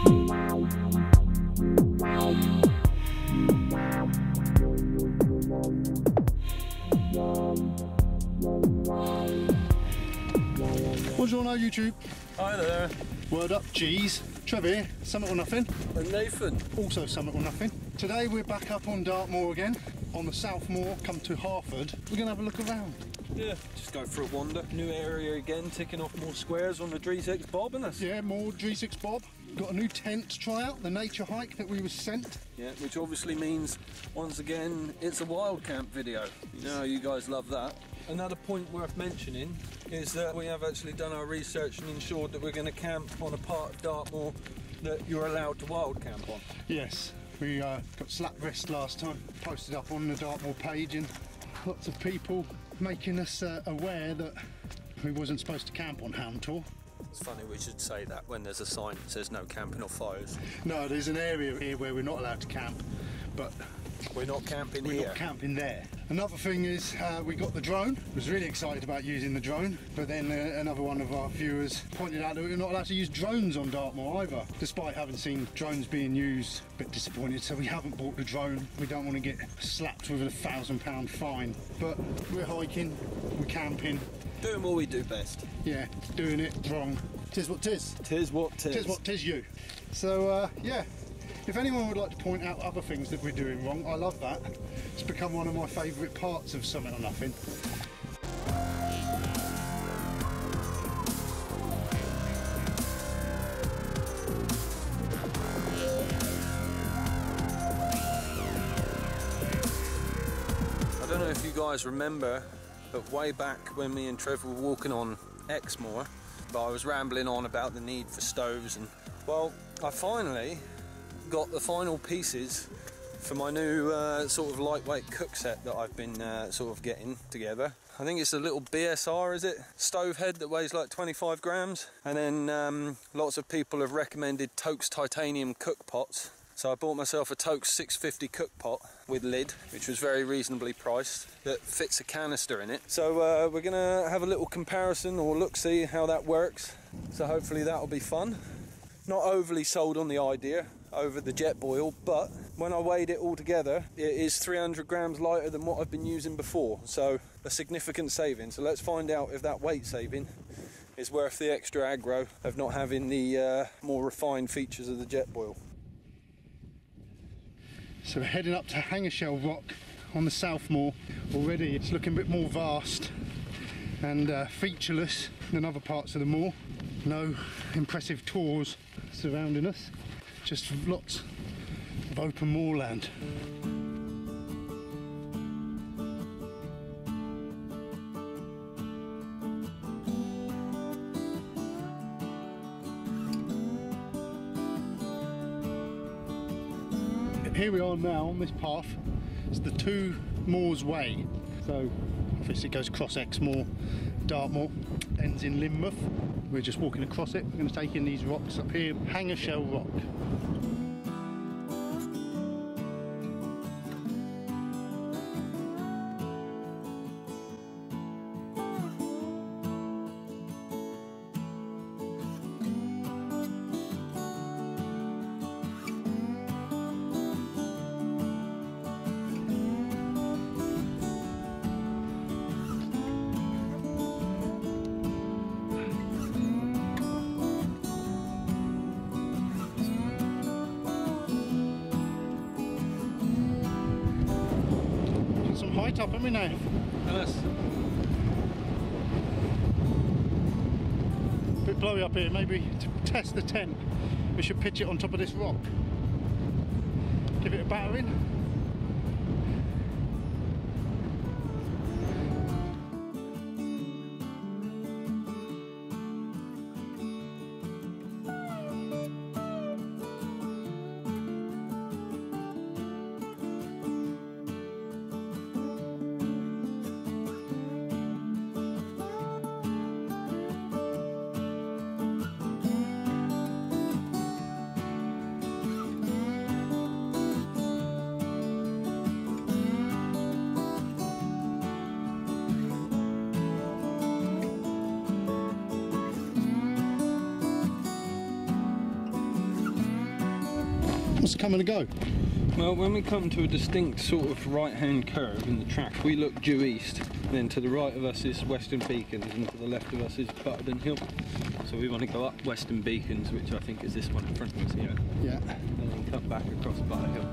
Bonjour on YouTube. Hi there. Word up, G's. Trev here, Summit or Nothing. And Nathan. Also Summit or Nothing. Today we're back up on Dartmoor again, on the South Moor, come to Harford. We're going to have a look around. Yeah, just go for a wander. New area again, ticking off more squares on the Dreesix Bob, isn't it? Yeah, more Dreesix Bob. Got a new tent to try out, the nature hike that we was sent. Yeah, which obviously means, once again, it's a wild camp video. You know how you guys love that. Another point worth mentioning is that we have actually done our research and ensured that we're going to camp on a part of Dartmoor that you're allowed to wild camp on. Yes, we got slapped wrist last time, posted up on the Dartmoor page, and lots of people making us aware that we wasn't supposed to camp on Hound Tor. It's funny we should say that when there's a sign that says no camping or fires. No, there's an area here where we're not allowed to camp, but we're not camping here. We're not camping there. Another thing is we got the drone. I was really excited about using the drone, but then another one of our viewers pointed out that we're not allowed to use drones on Dartmoor either, despite having seen drones being used. A bit disappointed, so we haven't bought the drone. We don't want to get slapped with a £1,000 fine, but we're hiking, we're camping. Doing what we do best. Yeah, doing it wrong. Tis what tis. Tis what tis. Tis what tis you. So yeah, if anyone would like to point out other things that we're doing wrong, I love that. It's become one of my favourite parts of Summit or Nothing. I don't know if you guys remember, but way back when me and Trev were walking on Exmoor, but I was rambling on about the need for stoves, and well, I finally got the final pieces for my new sort of lightweight cook set that I've been sort of getting together. I think it's a little BSR, is it? Stove head that weighs like 25 grams. And then lots of people have recommended Toke's titanium cook pots. So I bought myself a Toke's 650 cook pot with lid, which was very reasonably priced, that fits a canister in it. So we're gonna have a little comparison or look-see how that works. So hopefully that'll be fun. Not overly sold on the idea over the jet boil, but when I weighed it all together, it is 300 grams lighter than what I've been using before. So a significant saving. So let's find out if that weight saving is worth the extra aggro of not having the more refined features of the jet boil. So we're heading up to Hangershell Rock on the South Moor. Already it's looking a bit more vast and featureless than other parts of the moor. No impressive tors surrounding us, just lots of open moorland. Here we are now on this path. It's the Two Moors Way. So obviously it goes across Exmoor, Dartmoor, ends in Lynmouth. We're just walking across it. We're going to take in these rocks up here, Hangershell Rock. Height up, haven't we now? Yes. A bit blowy up here, maybe to test the tent we should pitch it on top of this rock. Give it a battering. What's come and go? Well, when we come to a distinct sort of right-hand curve in the track, we look due east. Then to the right of us is Western Beacons, and to the left of us is Butterden Hill. So we want to go up Western Beacons, which I think is this one in front of us here. Yeah. And then come back across Butter Hill.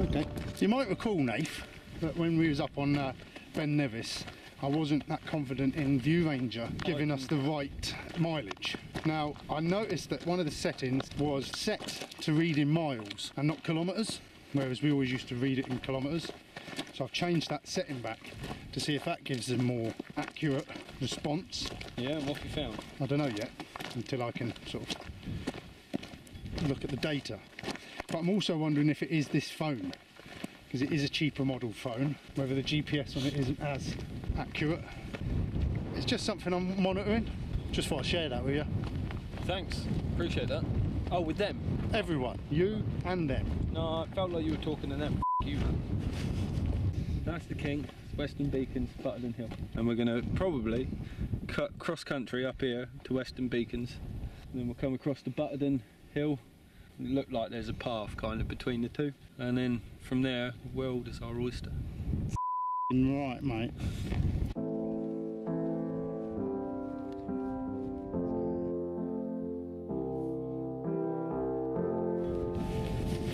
Okay. You might recall, Nath, that when we was up on Ben Nevis, I wasn't that confident in View Ranger giving us the right mileage. Now, I noticed that one of the settings was set to read in miles and not kilometres, whereas we always used to read it in kilometres. So I've changed that setting back to see if that gives a more accurate response. Yeah, what have you found? I don't know yet, until I can sort of look at the data. But I'm also wondering if it is this phone, because it is a cheaper model phone, whether the GPS on it isn't as accurate. It's just something I'm monitoring. Just thought I'd share that with you. Thanks, appreciate that. Oh, with them? Everyone, you and them. No, I felt like you were talking to them. You. That's the king, Western Beacons, Butterden Hill. And we're going to probably cut cross country up here to Western Beacons. And then we'll come across to Butterden Hill. It looked like there's a path kind of between the two. And then from there, the world is our oyster. Right, mate.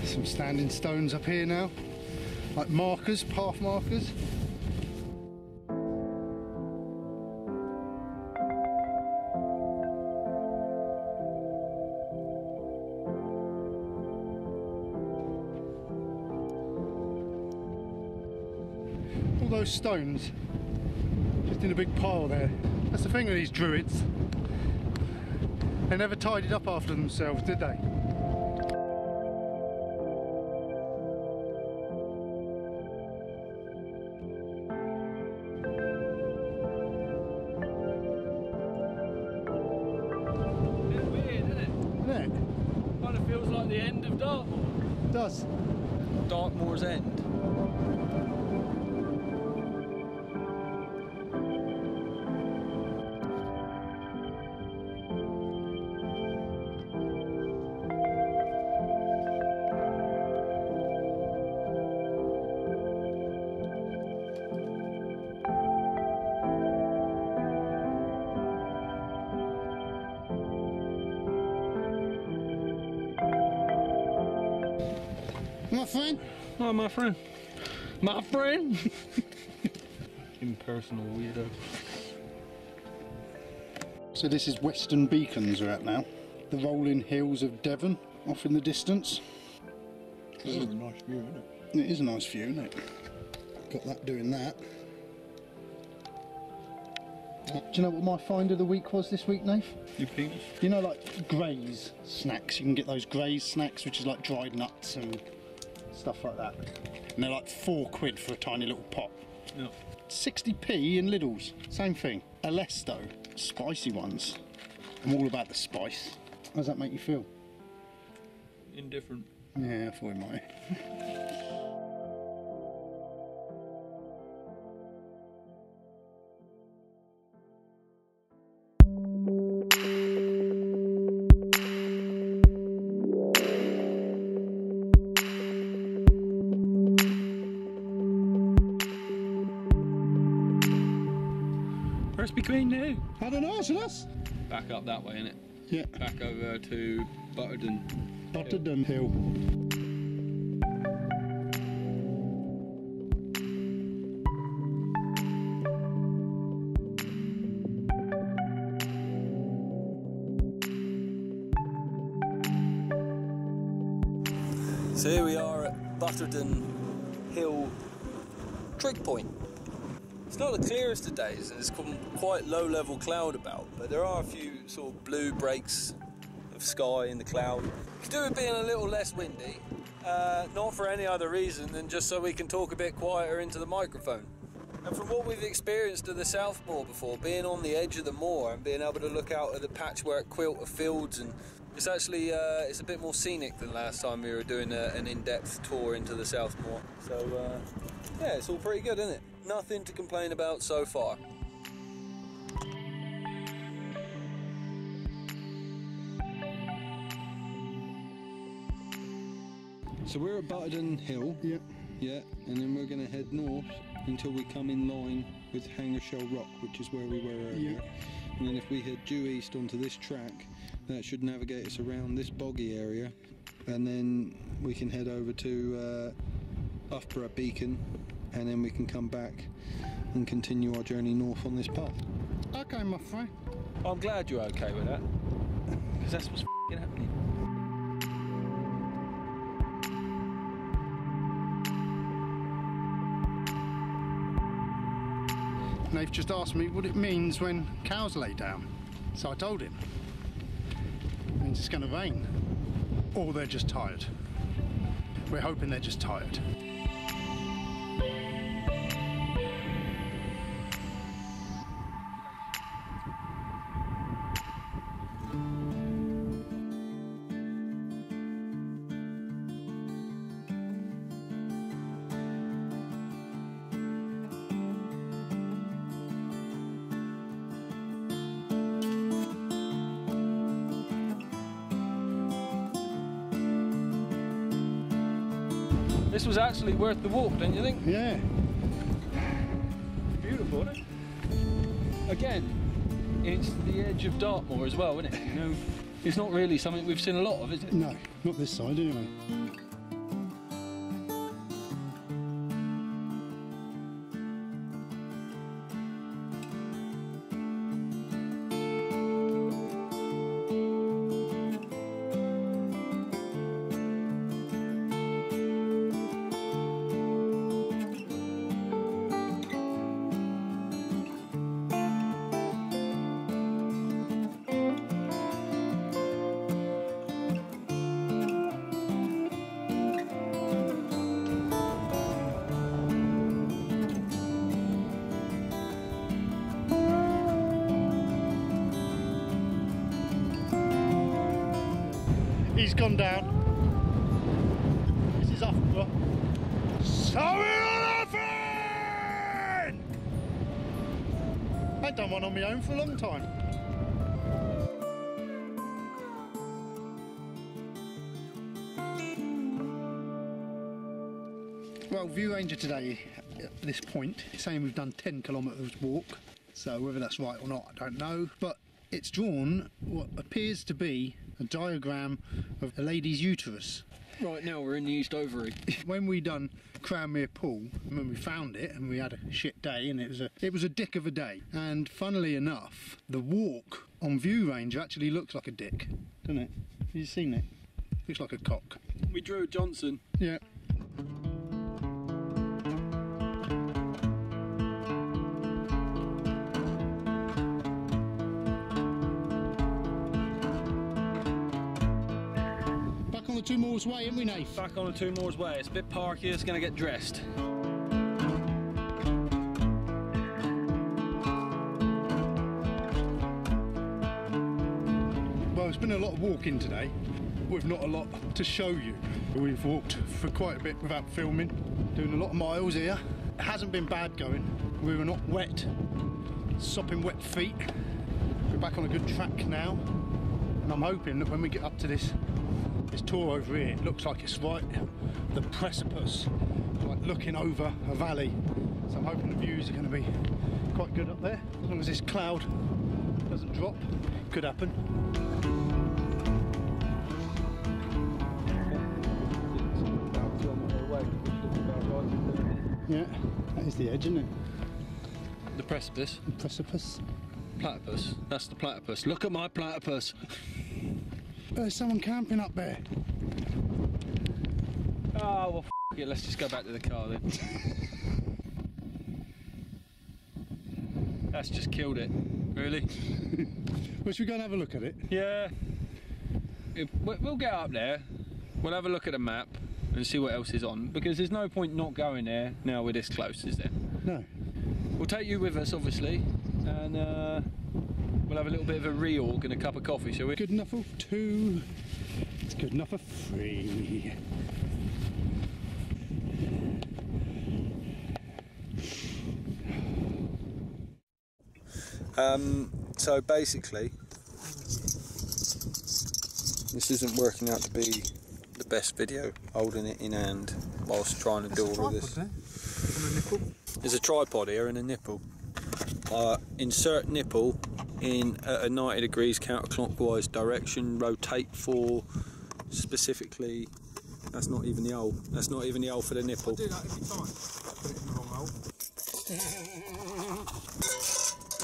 Some standing stones up here now, like markers, path markers. All those stones just in a big pile there. That's the thing with these druids. They never tidied up after themselves, did they? Kind of feels like the end of Dartmoor. It does. Dartmoor's end. My friend? Oh, my friend. My friend! Impersonal weirdo. So this is Western Beacons we're at now. The rolling hills of Devon off in the distance. It's a nice view, isn't it? It is a nice view, isn't it? Got that doing that. Do you know what my find of the week was this week, Nath? Your penis? You know, like Graze snacks. You can get those Graze snacks, which is like dried nuts and stuff like that. And they're like £4 for a tiny little pop. Yeah. 60p in Lidl's. Same thing. Alesto. Spicy ones. I'm all about the spice. How does that make you feel? Indifferent. Yeah, I thought it might. Where's between now? I don't know, should us? Back up that way, innit? Yeah. Back over to Butterden. Butterden Hill. So here we are at Butterden Hill trig point. It's not the clearest of days and it's quite low level cloud about, but there are a few sort of blue breaks of sky in the cloud. Could do with being a little less windy, not for any other reason than just so we can talk a bit quieter into the microphone. And from what we've experienced of the South Moor before, being on the edge of the moor and being able to look out at the patchwork quilt of fields, and it's actually it's a bit more scenic than last time we were doing an in-depth tour into the South Moor. So yeah, it's all pretty good, isn't it? Nothing to complain about so far. So we're at Butterden Hill. Yeah. Yeah, and then we're going to head north until we come in line with Hangershell Rock, which is where we were earlier. Yeah. And then if we head due east onto this track, that should navigate us around this boggy area, and then we can head over to Loughborough Beacon, and then we can come back and continue our journey north on this path. Okay, my friend. I'm glad you're okay with that, because that's what's f***ing happening. Nath just asked me what it means when cows lay down. So I told him. It means it's going to rain. Or they're just tired. We're hoping they're just tired. This was actually worth the walk, don't you think? Yeah. Beautiful, isn't it? Again, it's the edge of Dartmoor as well, isn't it? You know, it's not really something we've seen a lot of, is it? No, not this side anyway. He's gone down. This is Loughborough. So nothing! I ain't done one on my own for a long time. Well, View Ranger today at this point is saying we've done 10 kilometres walk. So whether that's right or not, I don't know. But it's drawn what appears to be a diagram of a lady's uterus. Right now we're in the East Ovary. When we done Cranmere Pool, when we found it and we had a shit day, and it was a dick of a day. And funnily enough, the walk on View Ranger actually looks like a dick, doesn't it? Have you seen it? Looks like a cock. We drew Johnson. Yeah. On the Two Moors Way, haven't we, Nath? Back on the Two Moors Way. It's a bit parky, it's going to get dressed. Well, it's been a lot of walking today, with not a lot to show you. We've walked for quite a bit without filming, doing a lot of miles here. It hasn't been bad going. We were not wet, sopping wet feet. We're back on a good track now, and I'm hoping that when we get up to this tour over here, it looks like it's right the precipice, like looking over a valley. So I'm hoping the views are going to be quite good up there, as long as this cloud doesn't drop. Could happen. Yeah, that is the edge, isn't it? The precipice. The precipice. Platypus. That's the platypus. Look at my platypus. There's someone camping up there. Oh, well, f it. Let's just go back to the car then. That's just killed it. Really? Well, should we go and have a look at it? Yeah. We'll get up there. We'll have a look at the map and see what else is on, because there's no point not going there now we're this close, is there? No. We'll take you with us, obviously, and we'll have a little bit of a reorg and a cup of coffee, shall we? Good enough for 2. It's good enough for 3. So basically, this isn't working out to be the best video holding it in hand whilst trying to do all of this. There's a tripod here and a nipple. Insert nipple in a 90 degrees counterclockwise direction, rotate for specifically. That's not even the hole. That's not even the hole for the nipple. I do that every time. Put it in the wrong hole.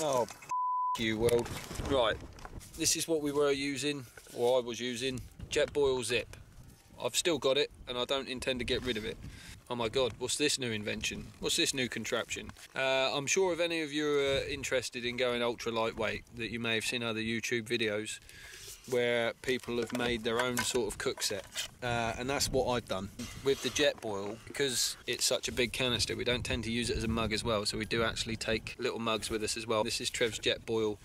Oh, you world. Right, this is what we were using, or I was using, Jetboil Zip. I've still got it and I don't intend to get rid of it. Oh my god, what's this new invention? What's this new contraption? I'm sure if any of you are interested in going ultra lightweight, that you may have seen other YouTube videos where people have made their own sort of cook set, and that's what I've done with the Jetboil. Because it's such a big canister, we don't tend to use it as a mug as well, so we do actually take little mugs with us as well. This is Trev's Jetboil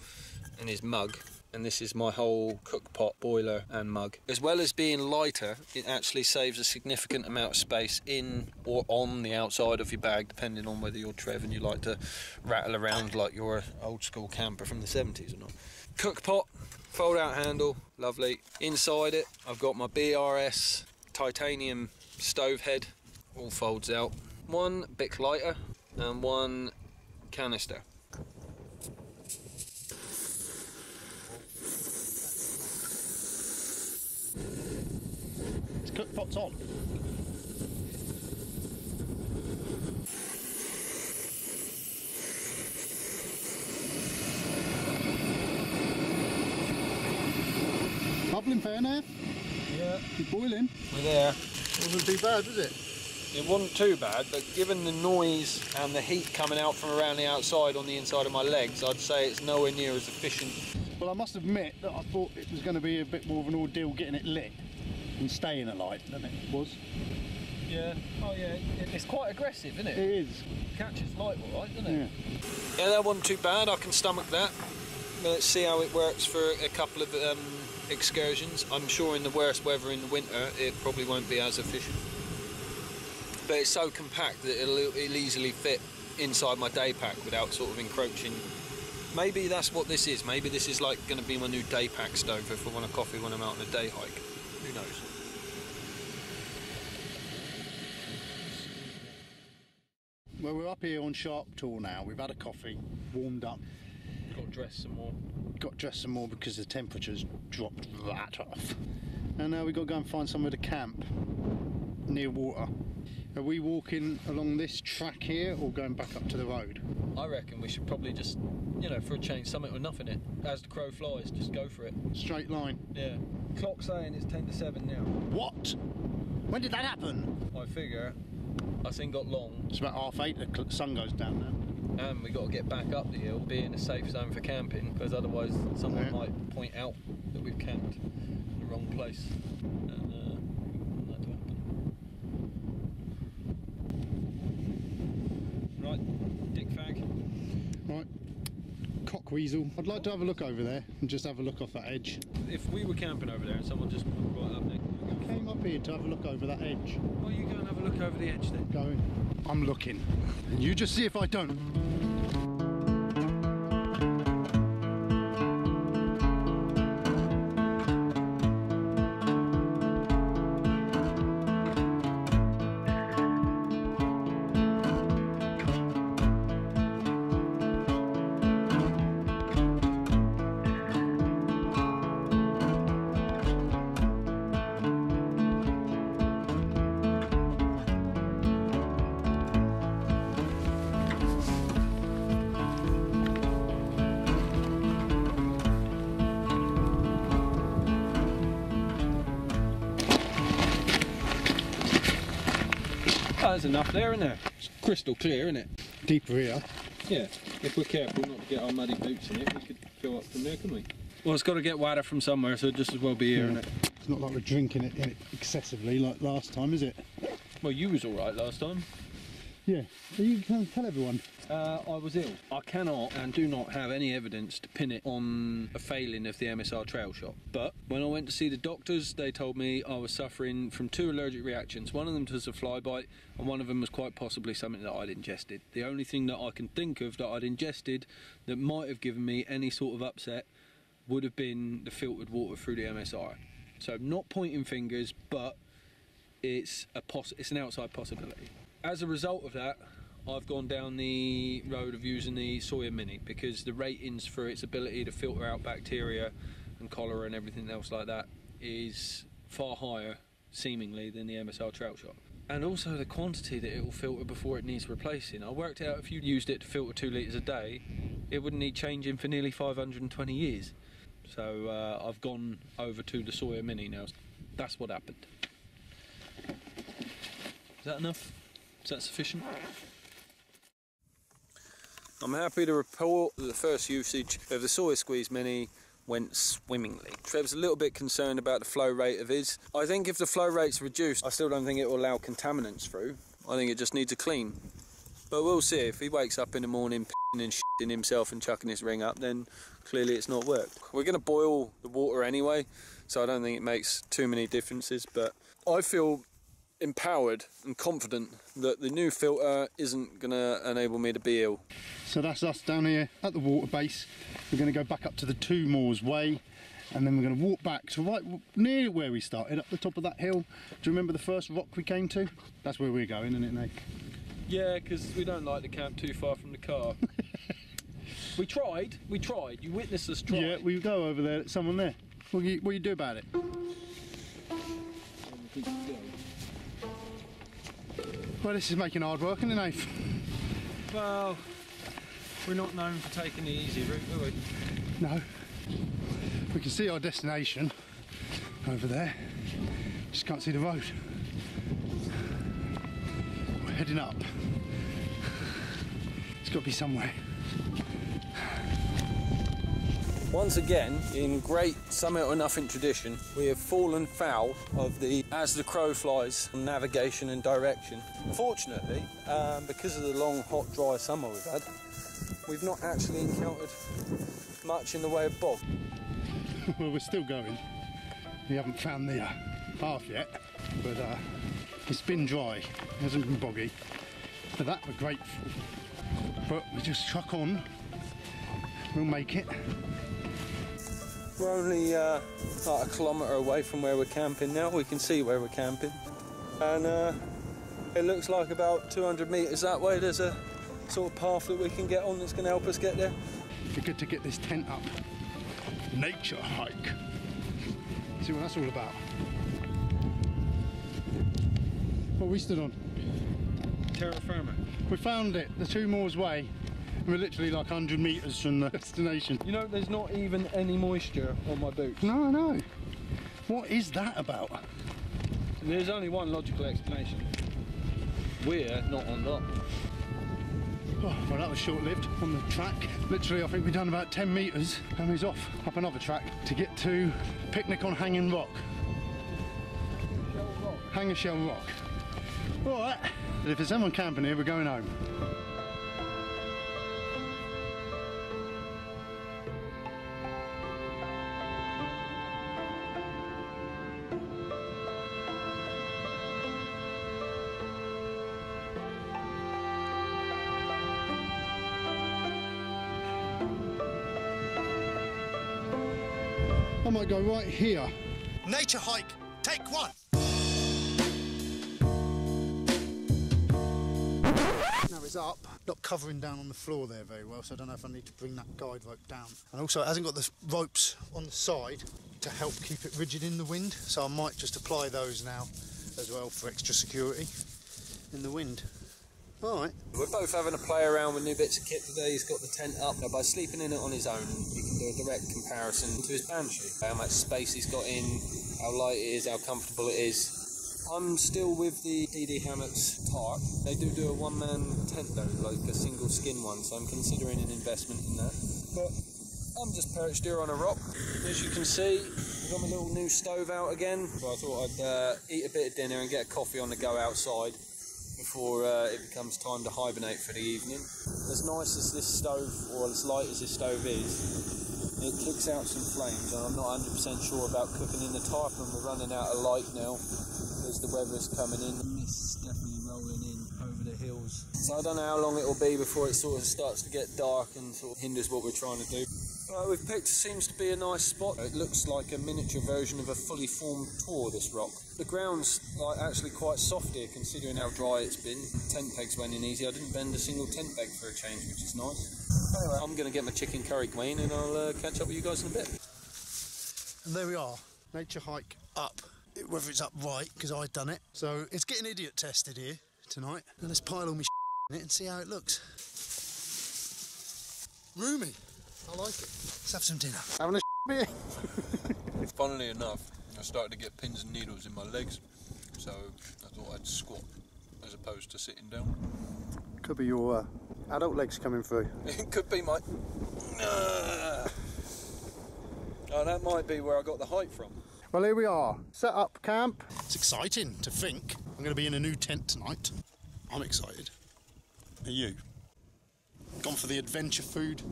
and his mug, and this is my whole cook pot, boiler and mug. As well as being lighter, it actually saves a significant amount of space in or on the outside of your bag, depending on whether you're Trev and you like to rattle around like you're an old school camper from the 70s or not. Cook pot, fold out handle, lovely. Inside it, I've got my BRS titanium stove head, all folds out. One Bic lighter and one canister. Cook pot's on. Bubbling fair now? Yeah. It's boiling. We're there. Wasn't too bad, was it? It wasn't too bad, but given the noise and the heat coming out from around the outside on the inside of my legs, I'd say it's nowhere near as efficient. Well, I must admit that I thought it was going to be a bit more of an ordeal getting it lit and staying alight than it was. Yeah. Oh yeah, it's quite aggressive, isn't it? It is. Catches light all right, doesn't it? Yeah. Yeah, that wasn't too bad. I can stomach that. Let's see how it works for a couple of excursions. I'm sure in the worst weather in the winter, it probably won't be as efficient. But it's so compact that it'll easily fit inside my day pack without sort of encroaching. Maybe that's what this is. Maybe this is like going to be my new day pack stove if I want a coffee when I'm out on a day hike. Who knows? Well, we're up here on Sharp Tour now. We've had a coffee, warmed up. Got to dress some more. Got dressed some more because the temperature's dropped that off. And now we've got to go and find somewhere to camp near water. Are we walking along this track here or going back up to the road? I reckon we should probably just, you know, for a change, something with nothing in it. As the crow flies, just go for it. Straight line. Yeah. Clock saying it's 10 to 7 now. What? When did that happen? I figure I thing got long. It's about 8:30, the sun goes down now. And we got to get back up the hill, be in a safe zone for camping, because otherwise someone might point out that we've camped in the wrong place. And that to happen. Right, dick fag. Right, cockweasel. I'd like to have a look over there and just have a look off that edge. If we were camping over there and someone just put right up next, I came up here to have a look over that edge. well, you go and have a look over the edge then. Going. I'm looking. And you just see if I don't. Oh, there's enough there, isn't there? It's crystal clear, isn't it? Deeper here. Yeah, if we're careful not to get our muddy boots in it, we could fill up from there, couldn't we? Well, it's got to get water from somewhere, so just as well be here, isn't it? It's not like we're drinking it in it excessively like last time, is it? Well, you was all right last time. Yeah. You can tell everyone. I was ill. I cannot and do not have any evidence to pin it on a failing of the MSR trail shop. But when I went to see the doctors, they told me I was suffering from 2 allergic reactions. One of them was a fly bite, and one of them was quite possibly something that I'd ingested. The only thing that I can think of that I'd ingested that might have given me any sort of upset would have been the filtered water through the MSR. So not pointing fingers, but it's an outside possibility. As a result of that, I've gone down the road of using the Sawyer Mini, because the ratings for its ability to filter out bacteria and cholera and everything else like that is far higher, seemingly, than the MSR Trout Shot. And also the quantity that it will filter before it needs replacing. I worked out if you used it to filter 2 litres a day, it wouldn't need changing for nearly 520 years. So I've gone over to the Sawyer Mini now. That's what happened. Is that enough? Is that sufficient? I'm happy to report that the first usage of the Sawyer Squeeze Mini went swimmingly. Trev's a little bit concerned about the flow rate of his. I think if the flow rate's reduced, I still don't think it will allow contaminants through. I think it just needs a clean. But we'll see. If he wakes up in the morning p***ing and shitting himself and chucking his ring up, then clearly it's not worked. We're going to boil the water anyway, so I don't think it makes too many differences, but I feel empowered and confident that the new filter isn't going to enable me to be ill. So that's us down here at the water base. We're going to go back up to the Two Moors Way, and then we're going to walk back to right near where we started, up the top of that hill. Do you remember the first rock we came to? That's where we're going, isn't it, Nate? Yeah, because we don't like to camp too far from the car. We tried. You witnessed us try. Yeah, we go over there, there's someone there. What do you do about it? Well, this is making hard work, isn't it, Nath? Well, we're not known for taking the easy route, are we? No. We can see our destination over there. Just can't see the road. We're heading up. It's got to be somewhere. Once again, in great Summit or Nothing tradition, we have fallen foul of the as the crow flies navigation and direction. Fortunately, because of the long, hot, dry summer we've had, we've not actually encountered much in the way of bog. Well, we're still going. We haven't found the path yet, but it's been dry. It hasn't been boggy. For that, we're grateful. But we just truck on. We'll make it. We're only like a kilometre away from where we're camping now. We can see where we're camping, and it looks like about 200 metres that way there's a sort of path that we can get on that's going to help us get there. It'd be good to get this tent up. Nature hike. See what that's all about. What we stood on? Terra firma. We found it, the Two Moors Way. We're literally like 100 metres from the destination. You know, there's not even any moisture on my boots. No, I know. What is that about? There's only one logical explanation. We're not on top. Oh, well, that was short-lived on the track. Literally, I think we've done about 10 metres and we was off up another track to get to picnic on Hanging Rock. Hangershell Rock. All right. But if there's someone camping here, we're going home. I might go right here. Nature hike, take one. Now it's up, not covering down on the floor there very well, so I don't know if I need to bring that guide rope down. And also it hasn't got the ropes on the side to help keep it rigid in the wind, so I might just apply those now as well for extra security in the wind. Alright. We're both having a play around with new bits of kit today. He's got the tent up. Now, by sleeping in it on his own, you can do a direct comparison to his Banshee. How much space he's got in, how light it is, how comfortable it is. I'm still with the DD Hammock's Tarp. They do a one-man tent though, like a single skin one, so I'm considering an investment in that. But I'm just perched here on a rock. As you can see, I've got my little new stove out again. So I thought I'd eat a bit of dinner and get a coffee on the go outside before it becomes time to hibernate for the evening. As nice as this stove, or as light as this stove is, it kicks out some flames, and I'm not 100% sure about cooking in the tarp, and we're running out of light now as the weather's coming in. The mist's definitely rolling in over the hills. So I don't know how long it will be before it sort of starts to get dark and sort of hinders what we're trying to do. Well, we've picked seems to be a nice spot. It looks like a miniature version of a fully formed tour, this rock. The ground's like actually quite soft here, considering how dry it's been. Tent pegs went in easy. I didn't bend a single tent peg for a change, which is nice. Anyway, I'm going to get my chicken curry queen and I'll catch up with you guys in a bit. And there we are, Nature Hike Up. Whether it's up right, because I've done it. So it's getting idiot tested here tonight. And let's pile all my in it and see how it looks. Roomy. I like it. Let's have some dinner. Having a beer. Funnily enough, I started to get pins and needles in my legs, so I thought I'd squat as opposed to sitting down. Could be your adult legs coming through. It could be my... Oh, that might be where I got the height from. Well, here we are, set up camp. It's exciting to think I'm going to be in a new tent tonight. I'm excited. Are you? Gone for the adventure food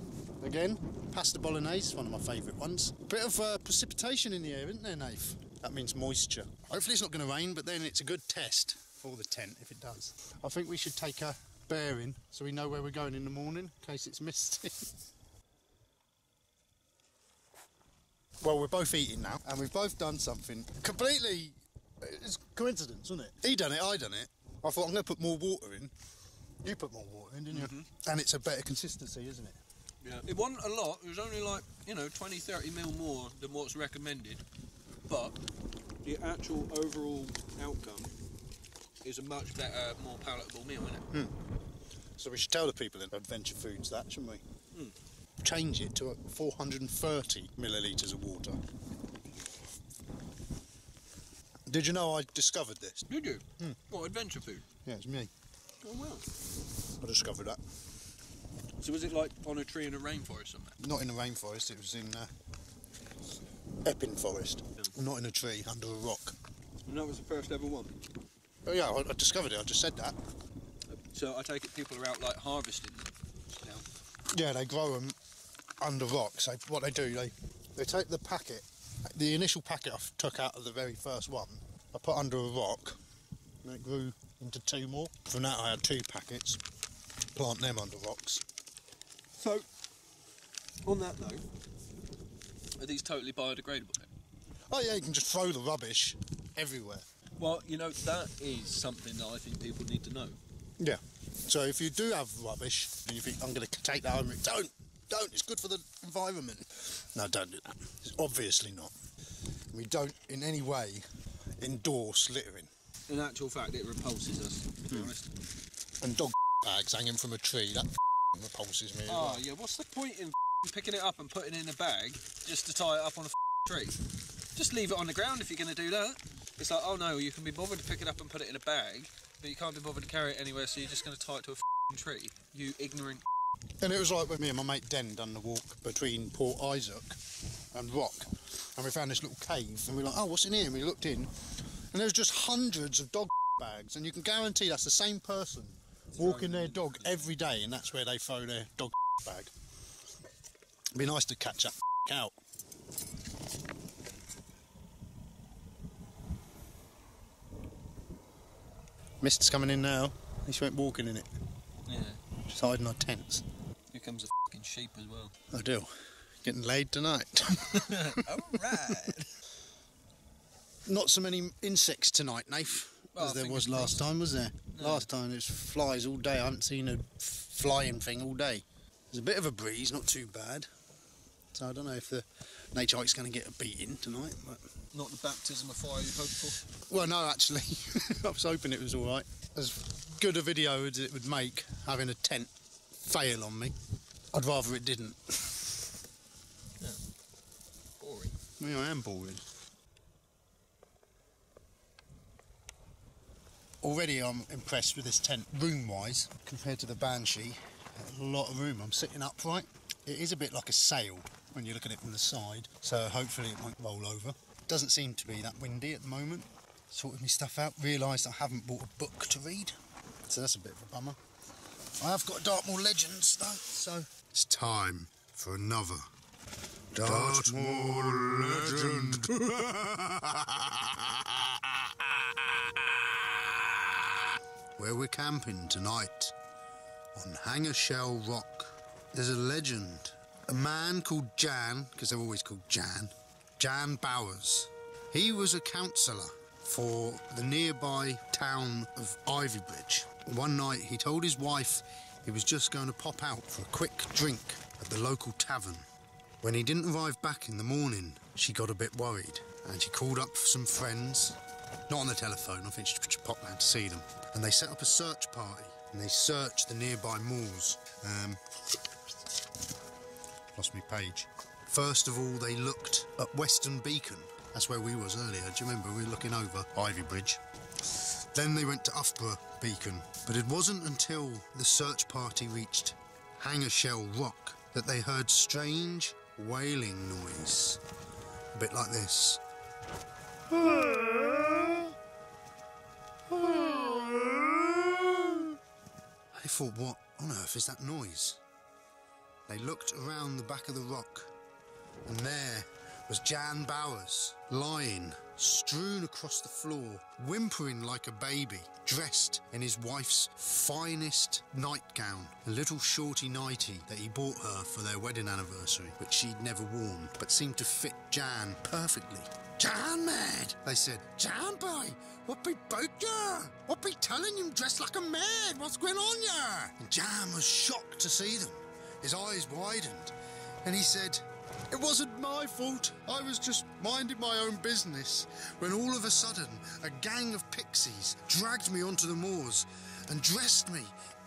again. Pasta bolognese, one of my favourite ones. Bit of precipitation in the air, isn't there, Nath? That means moisture. Hopefully it's not going to rain, but then it's a good test for the tent if it does. I think we should take a bearing so we know where we're going in the morning in case it's misty. Well, we're both eating now, and we've both done something completely... It's coincidence, isn't it? He done it, I done it. I thought I'm going to put more water in. You put more water in, didn't you? And it's a better consistency, isn't it? Yeah. It wasn't a lot. It was only like, 20, 30 mil more than what's recommended. But the actual overall outcome is a much better, more palatable meal, isn't it? So we should tell the people in Adventure Foods that, shouldn't we? Change it to 430 millilitres of water. Did you know I discovered this? Did you? What, adventure food? Yeah, it's me. Oh, wow. I discovered that. So was it like on a tree in a rainforest somewhere? Not in a rainforest, it was in Epping Forest. Yeah. Not in a tree, under a rock. And that was the first ever one? Oh yeah, I discovered it, I just said that. So I take it people are out like harvesting them now? Yeah, they grow them under rocks. So what they do, they take the packet, the initial packet I took out of the very first one, I put under a rock, and it grew into 2 more. From that I had 2 packets, plant them under rocks. So, on that note, are these totally biodegradable then? Oh yeah, you can just throw the rubbish everywhere. Well, that is something that I think people need to know. Yeah. So if you do have rubbish and you think, I'm going to take that home, don't, it's good for the environment. No, don't do that. It's obviously not. We don't in any way endorse littering. In actual fact, it repulses us, to be honest. And dog bags hanging from a tree, that repulses me as well. Yeah, what's the point in picking it up and putting it in a bag just to tie it up on a tree? Just leave it on the ground if you're going to do that. It's like, oh no, you can be bothered to pick it up and put it in a bag, but you can't be bothered to carry it anywhere, so you're just going to tie it to a tree. You ignorant. And it was like when me and my mate Den done the walk between Port Isaac and Rock, and we found this little cave, and we were like, oh, what's in here? And we looked in, and there was just hundreds of dog bags, and you can guarantee that's the same person walking their dog every day, and that's where they throw their dog bag. It'd be nice to catch that out. Mist's coming in now. At least we went walking in it. Yeah. Just hiding our tents. Here comes a fucking sheep as well. I do. Getting laid tonight. Alright. Not so many insects tonight, Nath, as there was last time, was there? No. Last time it was flies all day. I haven't seen a flying thing all day. There's a bit of a breeze, not too bad. So I don't know if the nature hike's going to get a beating tonight. But... Not the baptism of fire you hoped for? Well, no, actually. I was hoping it was all right. As good a video as it would make, having a tent fail on me, I'd rather it didn't. Yeah. Boring. Well, I am boring. Already I'm impressed with this tent, room-wise, compared to the Banshee. A lot of room. I'm sitting upright. It is a bit like a sail when you look at it from the side, so hopefully it won't roll over. Doesn't seem to be that windy at the moment. Sorted my stuff out, realised I haven't bought a book to read, so that's a bit of a bummer. I have got Dartmoor Legends though, so it's time for another Dartmoor Legend. Where we're camping tonight on Hangershell Rock. There's a legend a man called Jan, because they're always called Jan Bowers. He was a councillor for the nearby town of Ivybridge. One night he told his wife he was just going to pop out for a quick drink at the local tavern. When he didn't arrive back in the morning, she got a bit worried and she called up some friends, not on the telephone, I think she popped round to see them, and they set up a search party and they searched the nearby moors. Lost me page. First of all, they looked at Western Beacon. That's where we was earlier. Do you remember? We were looking over Ivybridge. Then they went to Loughborough Beacon. But it wasn't until the search party reached Hangershell Rock that they heard strange wailing noise. A bit like this. They thought, what on earth is that noise? They looked around the back of the rock, and there was Jan Bowers, lying, strewn across the floor, whimpering like a baby, dressed in his wife's finest nightgown, a little shorty nightie that he bought her for their wedding anniversary, which she'd never worn, but seemed to fit Jan perfectly. "Jan, mad," they said. "Jan, boy, what be bout ya? What be telling him dressed like a maid? What's going on ya?" And Jan was shocked to see them. His eyes widened, and he said, "It wasn't my fault. I was just minding my own business when all of a sudden a gang of pixies dragged me onto the moors and dressed me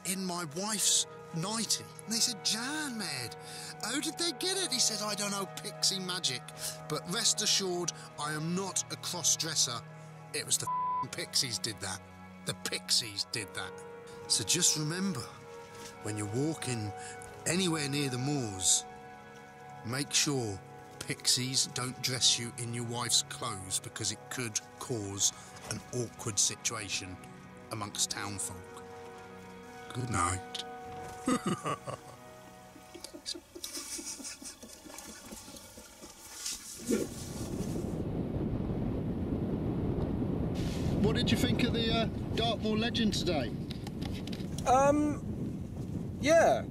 in my wife's nightie." And they said, "Jan, mad, how did they get it?" He said, "I don't know, pixie magic. But rest assured, I am not a cross-dresser. It was the pixies did that. The pixies did that." So just remember, when you're walking anywhere near the moors, make sure pixies don't dress you in your wife's clothes, because it could cause an awkward situation amongst townfolk. Good night. What did you think of the Dartmoor legend today? Yeah.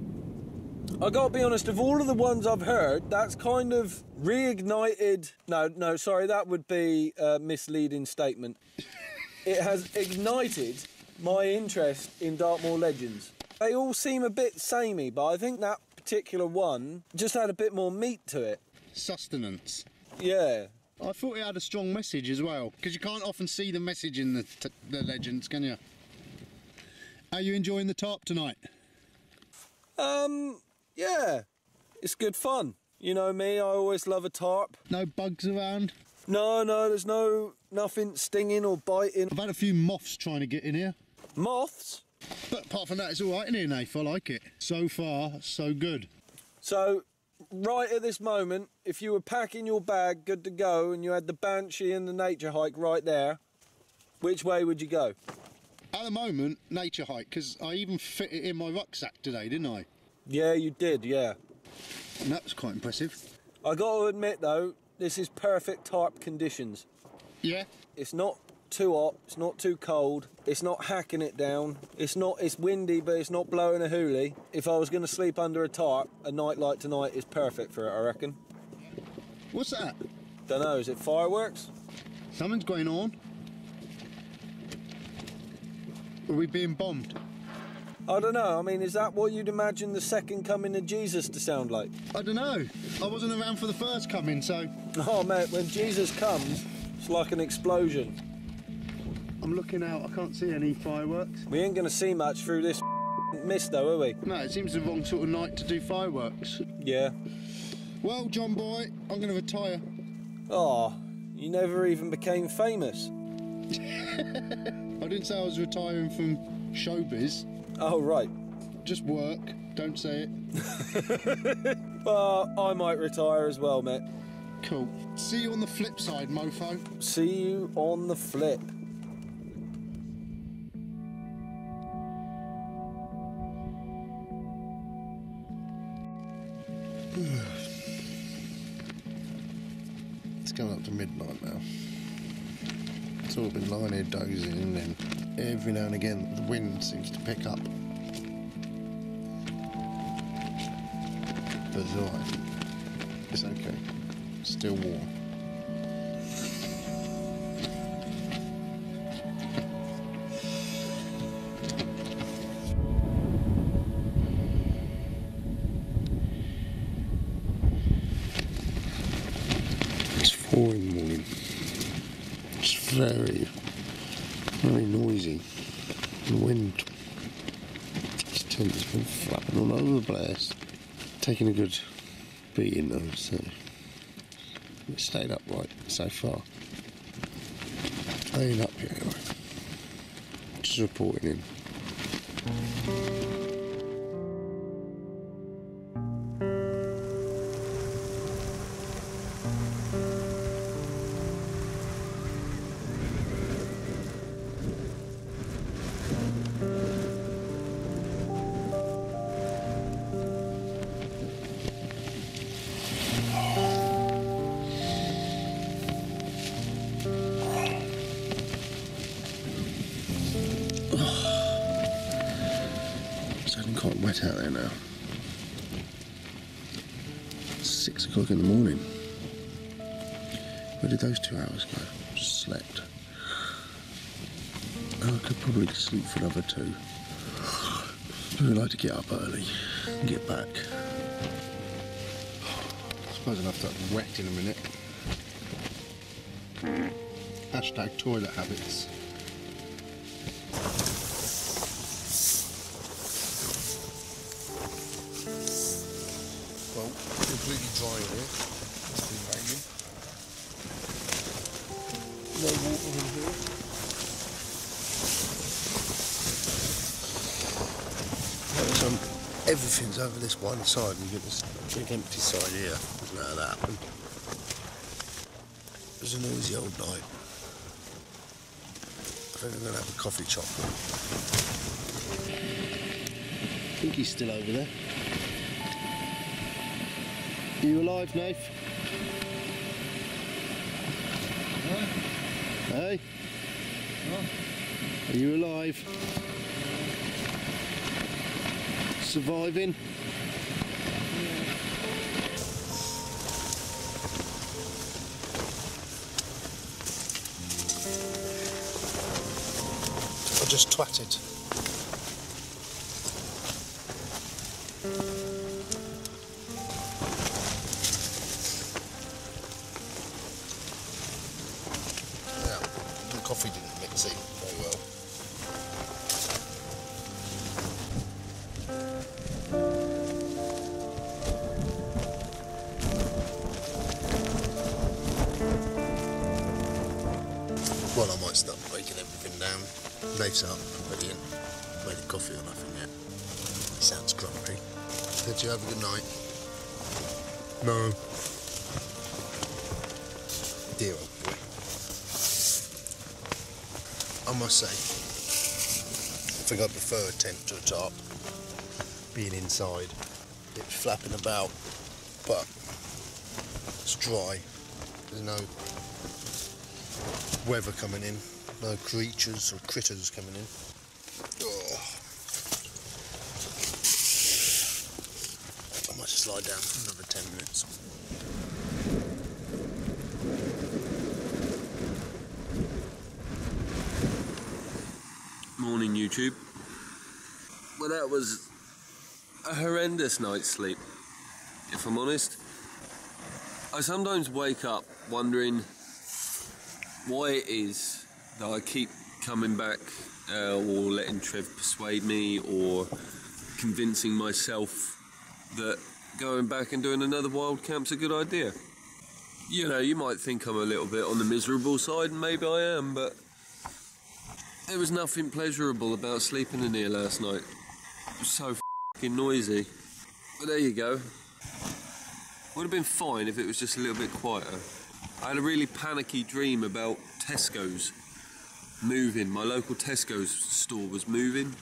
I gotta be honest, of all of the ones I've heard, that's kind of reignited... No, sorry, that would be a misleading statement. It has ignited my interest in Dartmoor legends. They all seem a bit samey, but I think that particular one just had a bit more meat to it. Sustenance. Yeah. I thought it had a strong message as well, because you can't often see the message in the legends, can you? Are you enjoying the Tarp tonight? Yeah. It's good fun. You know me, I always love a tarp. No bugs around? No, there's nothing stinging or biting. I've had a few moths trying to get in here. Moths? But apart from that, it's all right in here, Nath. I like it. So far, so good. So, right at this moment, if you were packing your bag, good to go, and you had the Banshee and the Nature Hike right there, which way would you go? At the moment, Nature Hike, because I even fit it in my rucksack today, didn't I? Yeah, you did, yeah. And that was quite impressive. I got to admit, though, this is perfect tarp conditions. Yeah? It's not too hot, it's not too cold, it's not hacking it down, it's windy, but it's not blowing a hoolie. If I was going to sleep under a tarp, a night like tonight is perfect for it, I reckon. What's that? Don't know, is it fireworks? Something's going on. Are we being bombed? I don't know, I mean, is that what you'd imagine the second coming of Jesus to sound like? I don't know. I wasn't around for the first coming, so... Oh, mate, when Jesus comes, it's like an explosion. I'm looking out, I can't see any fireworks. We ain't going to see much through this mist, though, are we? No, it seems the wrong sort of night to do fireworks. Yeah. Well, John boy, I'm going to retire. Oh, you never even became famous. I didn't say I was retiring from showbiz. Oh, right. Just work, don't say it. Well, I might retire as well, mate. Cool. See you on the flip side, mofo. See you on the flip. It's coming up to midnight now. It's all been lying here dozing, and then every now and again the wind seems to pick up. Weather's alright. It's okay. Still warm. It's 4 in the morning. It's very, very noisy. The wind. This tent has been flapping all over the place. Taking a good beating though, so it stayed upright so far. I ain't up here anyway. Just reporting in. Quite wet out there now. It's 6 o'clock in the morning. Where did those 2 hours go? Just slept. Oh, I could probably sleep for another 2. But I'd like to get up early and get back. I suppose I'll have to get wet in a minute. Hashtag toilet habits. Completely dry in here. It's been raining. No water in here. Everything's over this one side, and you get this big empty side here. Doesn't know how that happened. It was a noisy old night. I think I'm going to have a coffee chop. I think he's still over there. Are you alive, Nath? Huh? Hey? What? Are you alive? Surviving? Yeah. I just twatted. Coffee didn't mix in very well. Well, I might start breaking everything down. Nate's up, brilliant. Made a coffee or nothing yet. He sounds grumpy. Did you have a good night? No. Dear old boy. I must say, I think I prefer a tent to a tarp. Being inside, it's flapping about, but it's dry. There's no weather coming in, no creatures or critters coming in. Oh. I might just lie down for another 10 minutes. Morning, YouTube. Well, that was a horrendous night's sleep, if I'm honest. I sometimes wake up wondering why it is that I keep coming back or letting Trev persuade me or convincing myself that going back and doing another wild camp's a good idea. You know, you might think I'm a little bit on the miserable side, and maybe I am, but there was nothing pleasurable about sleeping in here last night. It was so f***ing noisy. But there you go. Would have been fine if it was just a little bit quieter. I had a really panicky dream about Tesco's moving. My local Tesco's store was moving,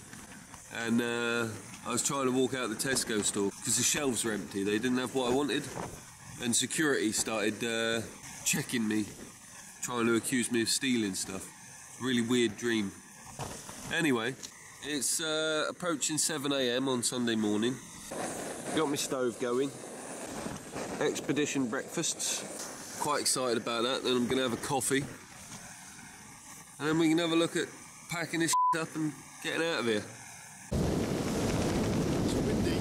and I was trying to walk out the Tesco store because the shelves were empty. They didn't have what I wanted, and security started checking me, trying to accuse me of stealing stuff. Really weird dream. Anyway, it's approaching 7 AM on Sunday morning. Got my stove going. expedition breakfasts. Quite excited about that. Then I'm going to have a coffee. And then we can have a look at packing this up and getting out of here. It's windy.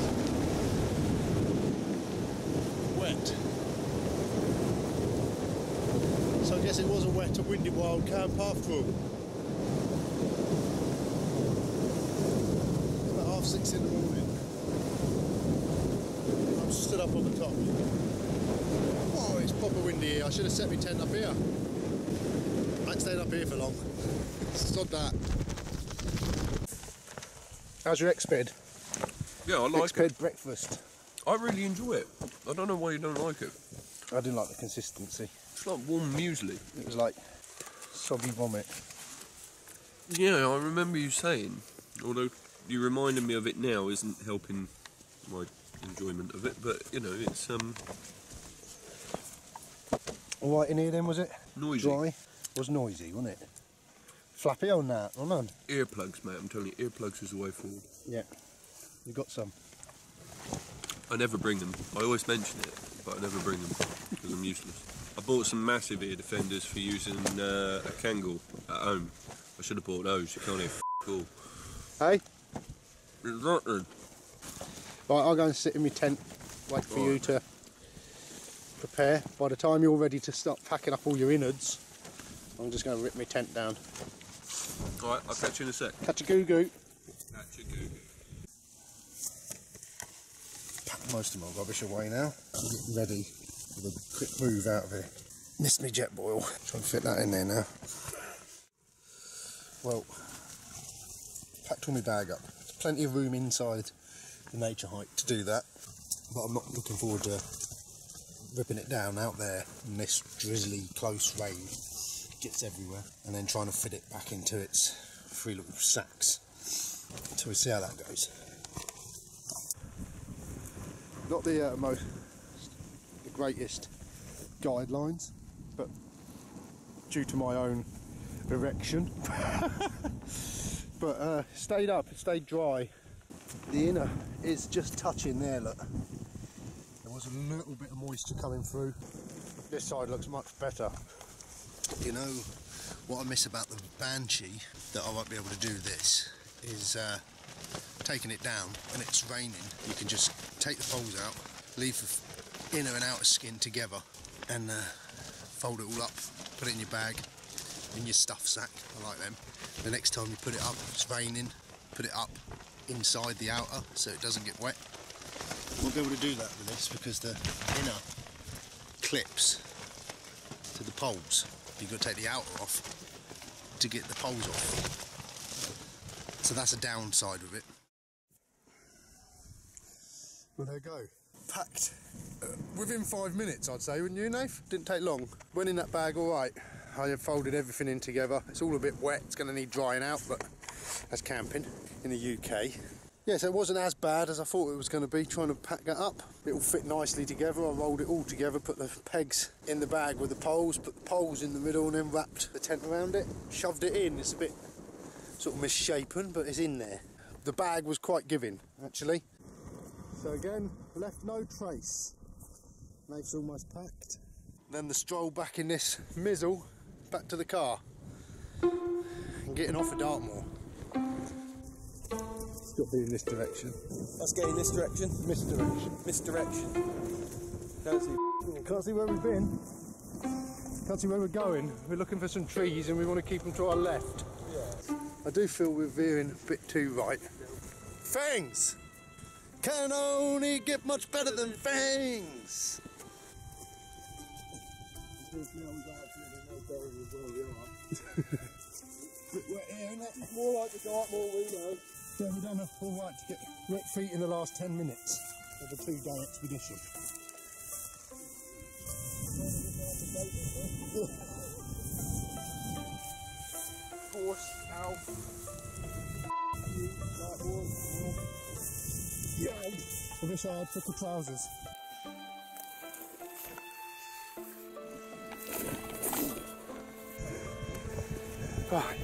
Wet. So I guess it was a wet and windy wild camp after all. It's about 6:30 in the morning. I'm stood up on the top. Oh, it's proper windy here. I should have set my tent up here. I ain't stayed up here for long. Sod that. How's your X-Bed? Yeah, I like X-Bed it. breakfast. I really enjoy it. I don't know why you don't like it. I didn't like the consistency. It's like warm muesli. It was like soggy vomit. Yeah, I remember you saying, although you reminded me of it now isn't helping my enjoyment of it, but you know, it's All right in here then, was it? noisy. Dry? Was noisy, wasn't it? Flappy or none? Or none? Earplugs, mate, I'm telling you, earplugs is the way forward. Yeah. You got some? I never bring them. I always mention it, but I never bring them because I'm useless. I bought some massive ear defenders for using a Kangol at home. I should have bought those. You can't hear all. Hey? Exactly. Right, I'll go and sit in my tent, wait for you to prepare. By the time you're ready to start packing up all your innards, I'm just going to rip my tent down. Alright, I'll catch you in a sec. Catch a goo-goo. Catch a goo. Pack most of my rubbish away now. I'm getting ready for the quick move out of here. Missed me jet boil. Try and fit that in there now. Well, packed all my bag up. There's plenty of room inside the nature hike to do that, but I'm not looking forward to ripping it down out there in this drizzly close rain. It gets everywhere, and then trying to fit it back into its 3 little sacks. So we'll see how that goes. Not the greatest guidelines, but due to my own erection. But stayed up, it stayed dry. The inner is just touching there, look. There was a little bit of moisture coming through. This side looks much better. You know what I miss about the Banshee, that I won't be able to do this, is taking it down when it's raining. You can just take the poles out, leave the inner and outer skin together, and fold it all up, put it in your bag, in your stuff sack. I like them. The next time you put it up, it's raining, put it up inside the outer so it doesn't get wet. Won't be able to do that with this because the inner clips to the poles. You've got to take the outer off to get the poles off. So that's a downside of it. Well, there you go. Packed within 5 minutes, I'd say, wouldn't you, Nath? Didn't take long. Went in that bag all right. I folded everything in together. It's all a bit wet. It's going to need drying out, but that's camping in the UK. Yeah, so it wasn't as bad as I thought it was going to be, trying to pack that up. It all fit nicely together. I rolled it all together, put the pegs in the bag with the poles, put the poles in the middle, and then wrapped the tent around it. Shoved it in. It's a bit sort of misshapen, but it's in there. The bag was quite giving, actually. So again, left no trace. Nath's almost packed. Then the stroll back in this mizzle, back to the car. And getting off of Dartmoor. It's got to be in this direction. Let's go in this direction. Misdirection. Misdirection. Can't see where we've been. Can't see where we're going. We're looking for some trees and we want to keep them to our left. Yeah. I do feel we're veering a bit too right. Fangs! Can only get much better than fangs! Bit wet here, isn't it? More like the Dartmoor we know. Yeah, we've done all right to get wet feet in the last 10 minutes of a 2-day expedition. Force out. Yeah, I wish I had thicker trousers. Right,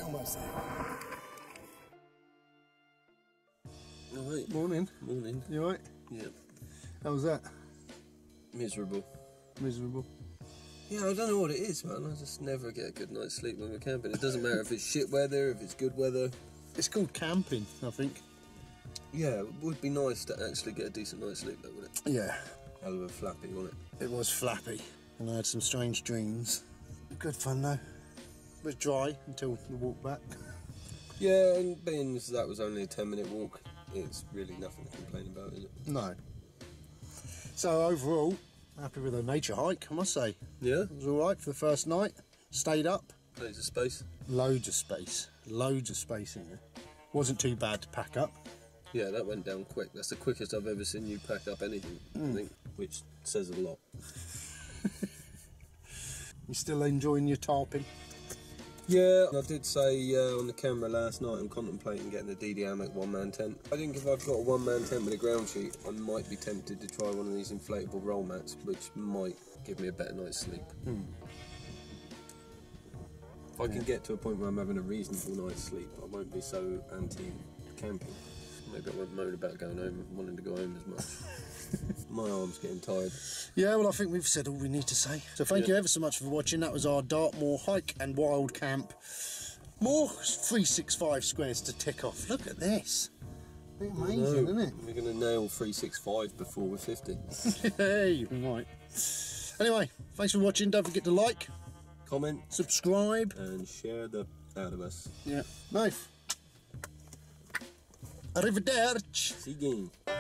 almost there. Alright. Morning. Morning. You alright? Yeah. How was that? Miserable. Miserable. Yeah, I don't know what it is, man. I just never get a good night's sleep when we're camping. It doesn't matter if it's shit weather, if it's good weather. It's called camping, I think. Yeah, it would be nice to actually get a decent night's sleep, though, wouldn't it? Yeah. Hell of a flappy, wasn't it? It was flappy, and I had some strange dreams. Good fun though. It was dry until the walk back. Yeah, and being as that was only a 10-minute walk, it's really nothing to complain about, is it? No. So overall, happy with the nature hike, I must say. Yeah? It was alright for the first night. Stayed up. Loads of space. Loads of space. Loads of space in there. Wasn't too bad to pack up. Yeah, that went down quick. That's the quickest I've ever seen you pack up anything, I think, which says a lot. You still enjoying your tarping? Yeah, I did say on the camera last night I'm contemplating getting the DD Hammock one-man tent. I think if I've got a one-man tent with a ground sheet, I might be tempted to try one of these inflatable roll mats, which might give me a better night's sleep. If I can get to a point where I'm having a reasonable night's sleep, I won't be so anti-camping. Maybe I won't moan about going home, wanting to go home as much. My arm's getting tired. Yeah, well, I think we've said all we need to say. So thank you ever so much for watching. That was our Dartmoor hike and wild camp. More 365 squares to tick off. Look at this. Amazing, isn't it? We're going to nail 365 before we're 50. Hey, right. Anyway, thanks for watching. Don't forget to like, Comment, subscribe, and share the out of us. Yeah. Knife. Arrivederci. See you again.